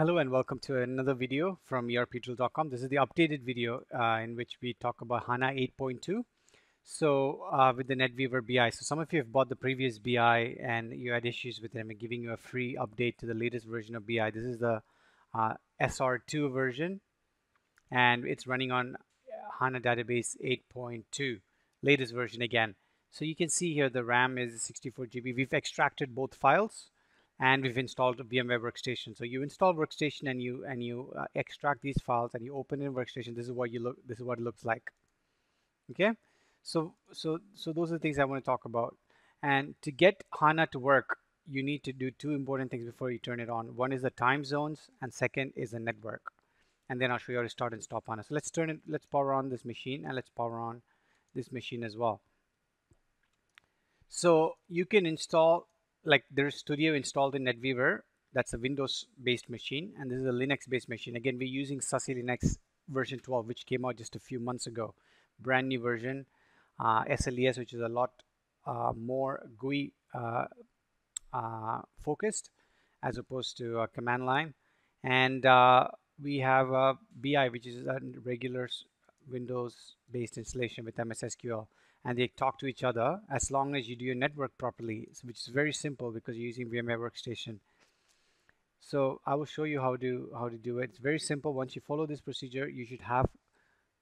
Hello and welcome to another video from ERPtool.com. This is the updated video in which we talk about HANA 8.2. So with the NetWeaver BI. So some of you have bought the previous BI and you had issues with them and giving you a free update to the latest version of BI. This is the SR2 version and it's running on HANA database 8.2, latest version again. So you can see here the RAM is 64 GB. We've extracted both files and we've installed a VMware Workstation. So you install Workstation and you extract these files and you open in Workstation. This is what it looks like. Okay, so those are the things I want to talk about. And to get HANA to work, you need to do two important things before you turn it on. One is the time zones, and second is the network. And then I'll show you how to start and stop HANA. So let's power on this machine and let's power on this machine as well. So you can install, like there's Studio installed in NetWeaver. That's a Windows-based machine, and this is a Linux-based machine. Again, we're using SUSE Linux version 12, which came out just a few months ago. Brand new version, SLES, which is a lot more GUI focused as opposed to command line. And we have BI, which is a regular Windows-based installation with MS SQL. And they talk to each other as long as you do your network properly, which is very simple because you're using VMware Workstation. So I will show you how to do it. It's very simple. Once you follow this procedure, you should have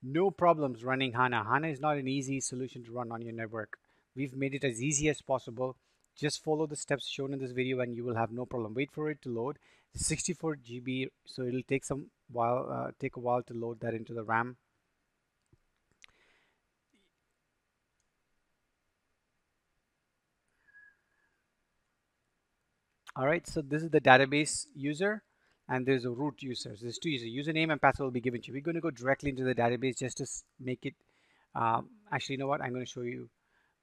no problems running HANA. HANA is not an easy solution to run on your network. We've made it as easy as possible. Just follow the steps shown in this video and you will have no problem. Wait for it to load. It's 64 GB, so it'll take a while to load that into the RAM. All right, so this is the database user and there's a root user. So there's two users. Username and password will be given to you. We're going to go directly into the database just to make it. Actually, you know what? I'm going to show you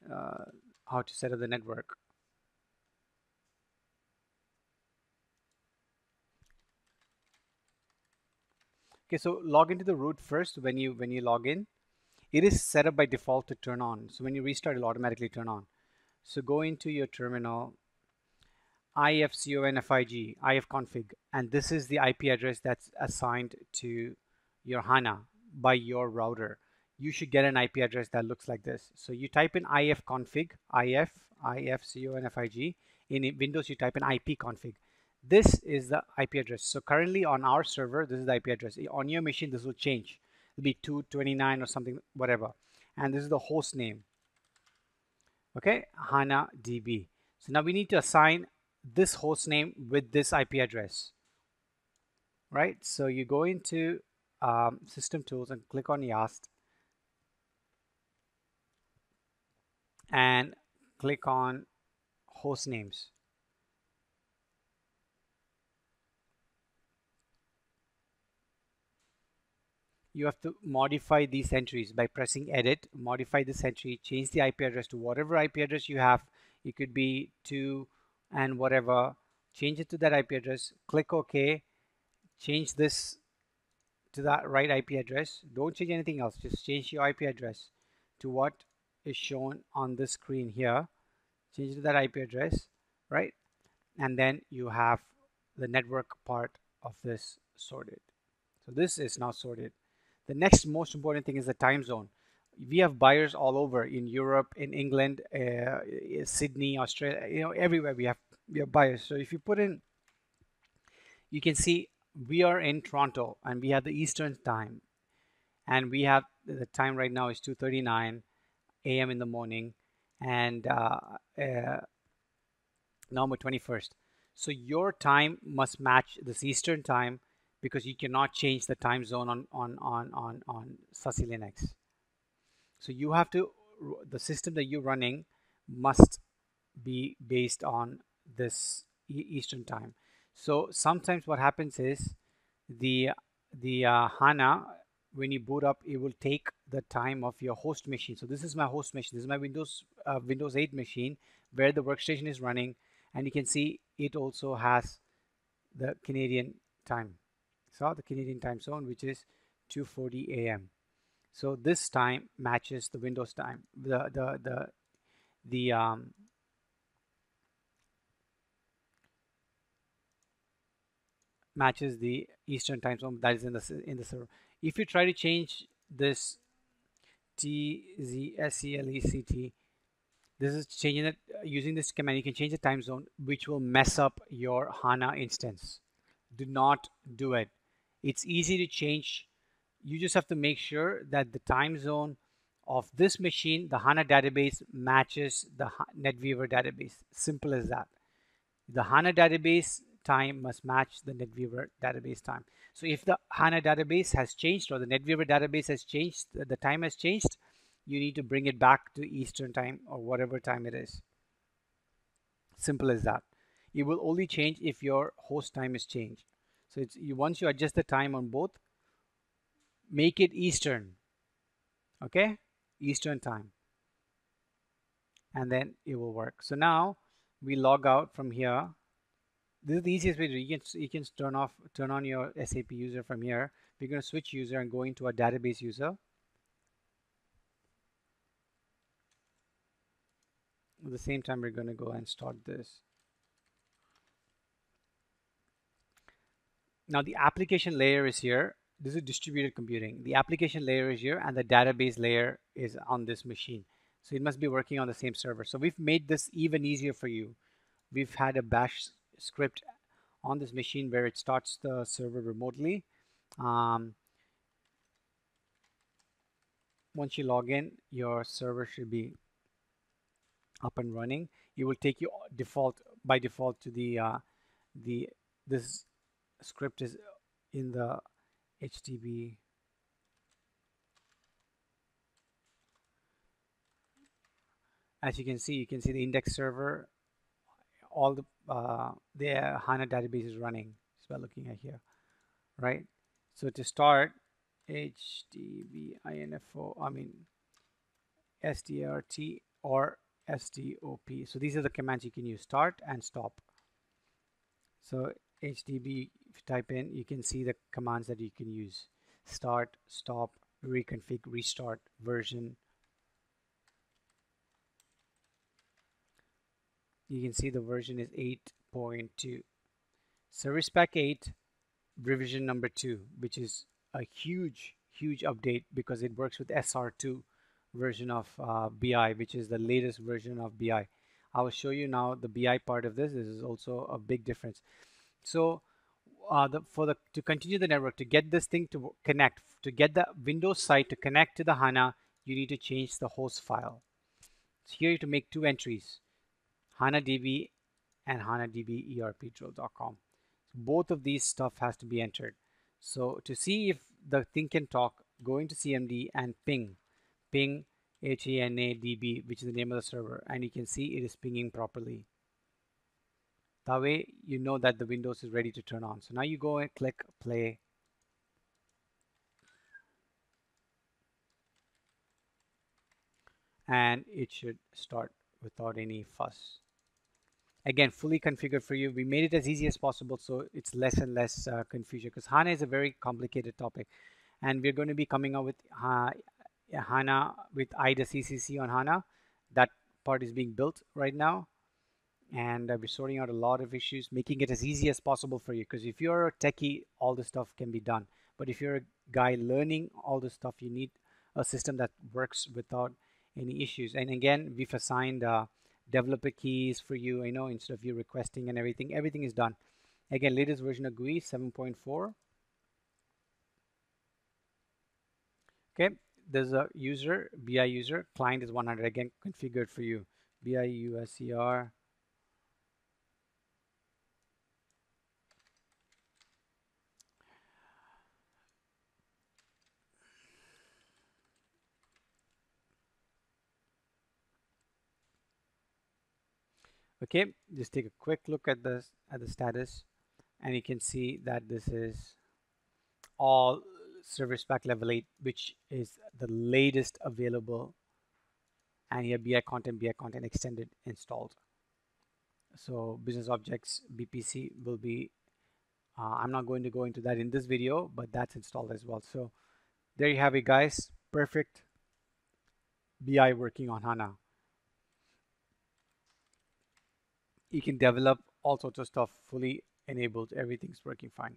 how to set up the network. Okay, so log into the root first. When you log in, it is set up by default to turn on. So when you restart, it'll automatically turn on. So go into your terminal, ifconfig, and this is the IP address that's assigned to your HANA by your router. You should get an IP address that looks like this. So you type in ifconfig, ifconfig. In Windows, you type in ipconfig. This is the IP address. So currently on our server, this is the IP address. On your machine, this will change. It'll be 229 or something, whatever. And this is the host name. Okay, HANA DB. So now we need to assign this host name with this IP address, right? So you go into System Tools and click on YAST and click on Host Names. You have to modify these entries by pressing Edit, modify this entry, change the IP address to whatever IP address you have. It could be 2 and whatever. Change it to that IP address, click OK, change this to that right IP address. Don't change anything else, just change your IP address to what is shown on the screen here. Change it to that IP address, right? And then you have the network part of this sorted. So this is now sorted. The next most important thing is the time zone. We have buyers all over in Europe, in England, Sydney, Australia, everywhere we have buyers. So if you put in, you can see we are in Toronto and we have the Eastern time, and we have the time right now is 2:39 a.m. in the morning, and November 21st. So your time must match this Eastern time because you cannot change the time zone on SUSE Linux. So you have to, the system that you're running must be based on this Eastern time. So sometimes what happens is the HANA, when you boot up, it will take the time of your host machine. So this is my host machine. This is my Windows 8 machine where the workstation is running, and you can see it also has the Canadian time. So the Canadian time zone, which is 2:40 a.m. So this time matches the Windows time. matches the Eastern time zone that is in the server. If you try to change this TZSELECT, this is changing it using this command. You can change the time zone, which will mess up your HANA instance. Do not do it. It's easy to change. You just have to make sure that the time zone of this machine, the HANA database, matches the NetWeaver database. Simple as that. The HANA database time must match the NetWeaver database time. So if the HANA database has changed or the NetWeaver database has changed, the time has changed, you need to bring it back to Eastern time or whatever time it is. Simple as that. It will only change if your host time is changed. So once you adjust the time on both, make it Eastern. Okay? Eastern time. And then it will work. So now we log out from here. This is the easiest way to do it. You can turn on your SAP user from here. We're going to switch user and go into a database user. At the same time, we're going to go and start this. Now the application layer is here. This is distributed computing. The application layer is here and the database layer is on this machine. So it must be working on the same server. So we've made this even easier for you. We've had a bash script on this machine where it starts the server remotely. Once you log in, your server should be up and running. It will take you by default to this script is in the HTTP. As you can see the index server, all the HANA database is running. So by looking at here, right? So to start, HTTP info, STRT or STOP. So these are the commands you can use: start and stop. So HTTP, if you type in, you can see the commands that you can use: start, stop, reconfig, restart, version. You can see the version is 8.2. Service Pack 8, revision number 2, which is a huge update because it works with SR2 version of BI, which is the latest version of BI. I will show you now the BI part of this. This is also a big difference. So to continue the network, to get this thing to connect, to get the Windows site to connect to the HANA, you need to change the host file. So here you have to make 2 entries: HANADB and HANADB ERPDrill.com. Both of these stuff has to be entered. So to see if the thing can talk, go into CMD and ping HANADB, which is the name of the server, and you can see it is pinging properly. That way you know that the Windows is ready to turn on. So now you go and click play. And it should start without any fuss. Again, fully configured for you. We made it as easy as possible so it's less and less confusion, because HANA is a very complicated topic. And we're going to be coming up with HANA with IDA CCC on HANA. That part is being built right now. And we're sorting out a lot of issues, making it as easy as possible for you. Because if you're a techie, all this stuff can be done. But if you're a guy learning all this stuff, you need a system that works without any issues. And again, we've assigned developer keys for you, instead of you requesting and everything is done. Again, latest version of GUI 7.4. Okay, there's a user, BI user, client is 100, again configured for you. BIUSER. Okay, just take a quick look at the status, and you can see that this is all Service Pack level 8, which is the latest available, and here BI content extended installed. So business objects BPC will be I'm not going to go into that in this video, but that's installed as well. So there you have it, guys. Perfect BI working on HANA. You can develop all sorts of stuff fully enabled. Everything's working fine.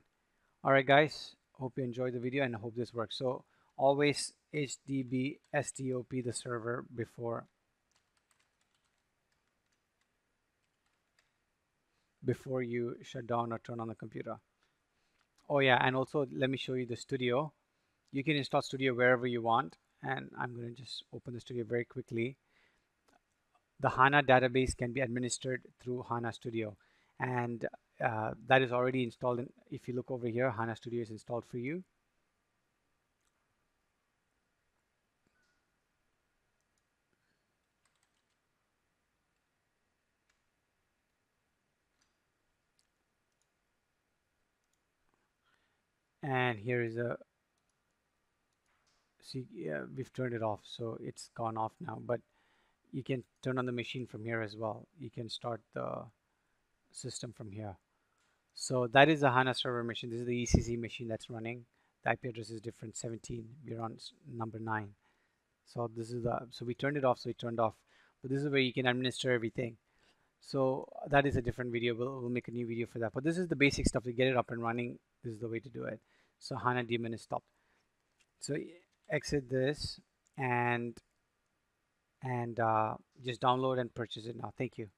All right, guys. Hope you enjoyed the video and I hope this works. So always HDB stop the server before you shut down or turn on the computer. Oh yeah, and also let me show you the studio. You can install Studio wherever you want, and I'm going to just open the Studio very quickly. The HANA database can be administered through HANA Studio, and that is already installed. If you look over here, HANA Studio is installed for you. And here is a, see, yeah, we've turned it off, so it's gone off now, but you can turn on the machine from here as well. You can start the system from here. So that is the HANA server machine. This is the ECC machine that's running. The IP address is different, 17. We're on number 9. So this is the, so we turned it off, so it turned off. But this is where you can administer everything. So that is a different video. We'll make a new video for that. But this is the basic stuff to get it up and running. This is the way to do it. So HANA daemon is stopped. So exit this and just download and purchase it now. Thank you.